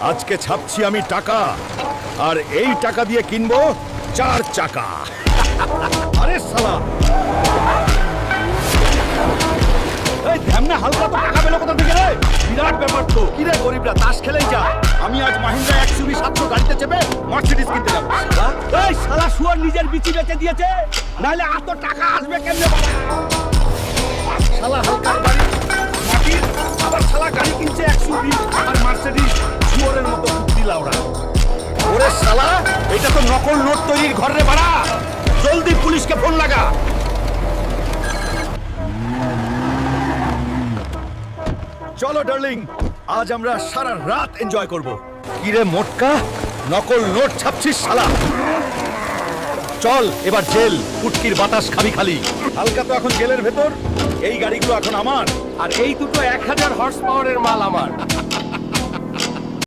আজকে ছাপছি আমি টাকা, আর এই টাকা দিয়ে কিনবো 4 চাকা। আরে শালা, এই ধ্যামনা হালকা তো টাকা পেলো কোথা থেকে রে? বিরাট ব্যাপার তো। কি রে গরিবরা তাস খেলেই যা, আমি আজ মাহিন্দ্রা এক্সইউভি 700 গাড়িতে চেপে মার্সিডিজ কিনতে যাবো। এই শালা শুয়ার নিজের বিচি বেচে দিয়েছে, নাহলে এত টাকা আসবে কেমনে বাবা? শালা হালকার বাড়ি মাটির, আবার শালা গাড়ি কিনছে এক্সইউভি আর মার্সিডিজ, শুয়ারের মতো বুদ্ধি লাউড়া। ওরে শালা, এটা তো নকল নোট তৈরির ঘর রে বাড়া। জলদি পুলিশকে ফোন লাগা। চলো ডার্লিং, আজ আমরা সারা রাত এনজয় করব। কিরে মোটকা, নকল নোট ছাপছিস শালা? চল এবার জেল, ফুটকির বাতাস খাবি খালি। হালকা তো এখন জেলের ভেতর, এই গাড়িগুলো এখন আমার, আর এই দুটো 1000 হর্স পাওয়ারের মাল আমার।